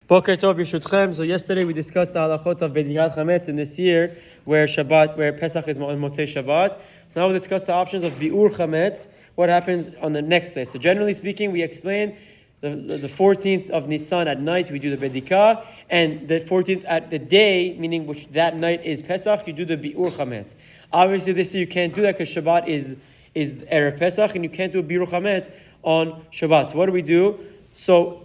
Boker Tov Yeshutchem. So yesterday we discussed the halachot of Biur Chametz in this year, where Pesach is on Motzei Shabbat. So now we'll discuss the options of Biur Chametz, what happens on the next day. So generally speaking, we explain the 14th of Nisan at night, we do the Bedikah, and the 14th at the day, meaning which that night is Pesach, you do the Biur Chametz. Obviously this year you can't do that because Shabbat is Erev Pesach, and you can't do a Biur Chametz on Shabbat. So what do we do? So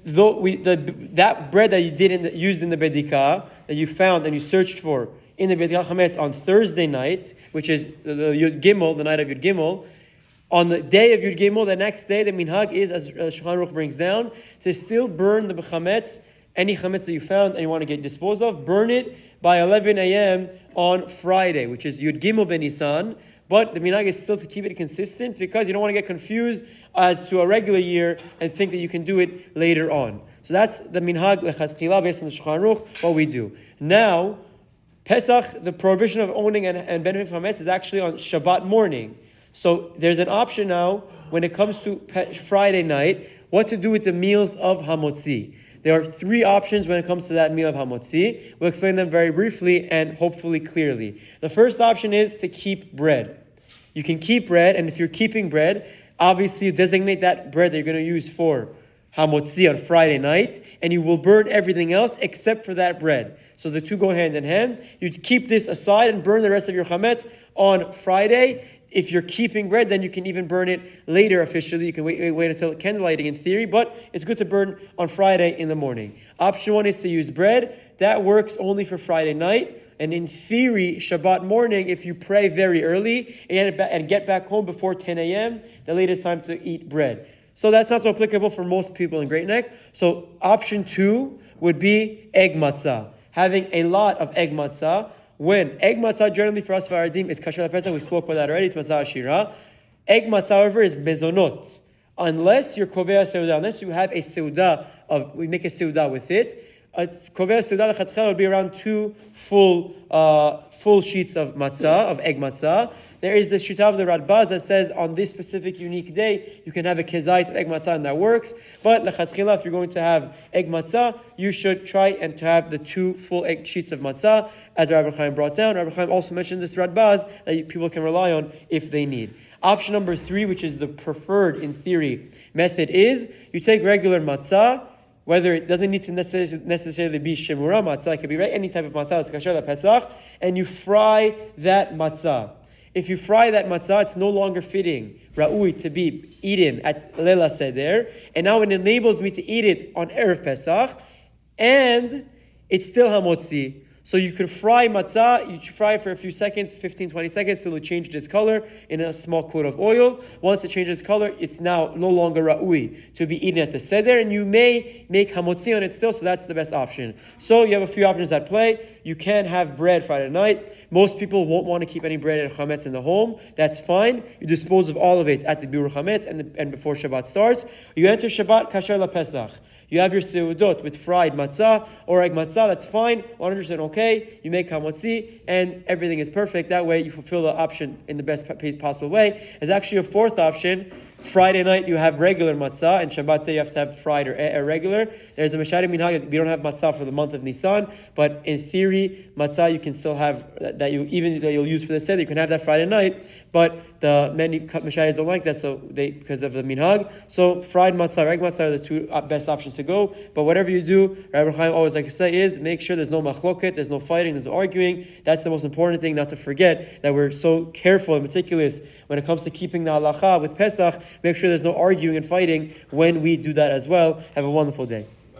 that bread that you used in the Bedikah, that you found and you searched for in the Bedikah Chametz on Thursday night, which is the Yud Gimel, the night of Yud Gimel, on the day of Yud Gimel, the next day, the minhag is, as Shulchan Aruch brings down, to still burn the chametz, any chametz that you found and you want to get disposed of, burn it by 11 a.m. on Friday, which is Yud Gimel ben Nisan. But the minhag is still to keep it consistent because you don't want to get confused as to a regular year and think that you can do it later on. So that's the minhag lechatchila based on the Shulchan Aruch, what we do. Now, Pesach, the prohibition of owning and benefiting from chametz is actually on Shabbat morning. So there's an option now when it comes to Friday night, what to do with the meals of Hamotzi. There are three options when it comes to that meal of Hamotzi. We'll explain them very briefly and hopefully clearly. The first option is to keep bread. You can keep bread, and if you're keeping bread, obviously you designate that bread that you're going to use for Hamotzi on Friday night, and you will burn everything else except for that bread. So the two go hand in hand. You keep this aside and burn the rest of your chametz on Friday. If you're keeping bread, then you can even burn it later officially. You can wait until candlelighting in theory, but it's good to burn on Friday in the morning. Option one is to use bread. That works only for Friday night. And in theory, Shabbat morning, if you pray very early and get back home before 10 a.m., the latest time to eat bread. So that's not so applicable for most people in Great Neck. So option two would be egg matzah. Having a lot of egg matzah. When egg matzah generally for us Faradim is kasher Pesach, we spoke about that already, it's matzah ashira. Egg matzah, however, is mezonot. Unless you're kovea seudah, unless you have a seudah we make a seudah with it. A kovea seudah lechatchila would be around two full sheets of matzah, of egg matzah. There is the shita of the Rabbi that says on this specific unique day, you can have a kezait of egg matzah and that works. But lechatchila, if you're going to have egg matzah, you should try and to have the two full egg sheets of matzah, as Rabbi Haim brought down. Rabbi Haim also mentioned this Radbaz that people can rely on if they need. Option number three, which is the preferred, in theory, method is you take regular matzah, whether it doesn't need to necessarily be shemura matzah, it could be any type of matzah that's kasher Pesach, and you fry that matzah. If you fry that matzah, it's no longer fitting, ra'ui, to be eaten at Leila Seder, and now it enables me to eat it on Erev Pesach, and it's still hamotzi. So you can fry matzah, you fry it for a few seconds, 15, 20 seconds, till it changes its color in a small coat of oil. Once it changes its color, it's now no longer ra'ui to be eaten at the seder, and you may make hamotzi on it still, so that's the best option. So you have a few options at play. You can have bread Friday night. Most people won't want to keep any bread and chametz in the home. That's fine. You dispose of all of it at the Biur Chametz and before Shabbat starts. You enter Shabbat kasher Pesach. You have your seudot with fried matzah or egg matzah, that's fine, 100% okay. You make hamotzi and everything is perfect. That way you fulfill the option in the best possible way. There's actually a fourth option. Friday night you have regular matzah, and Shabbat day you have to have fried or irregular. There's a meshari minhag, we don't have matzah for the month of Nisan, but in theory, matzah you can still have, that you'll use for the seder, you can have that Friday night, but the many mesharis don't like that, so because of the minhag. So fried matzah, egg matzah are the two best options to go. But whatever you do, Rabbi Haim always like to say is, make sure there's no machloket, there's no fighting, there's no arguing. That's the most important thing, not to forget that we're so careful and meticulous when it comes to keeping the halacha with Pesach. Make sure there's no arguing and fighting when we do that as well. Have a wonderful day.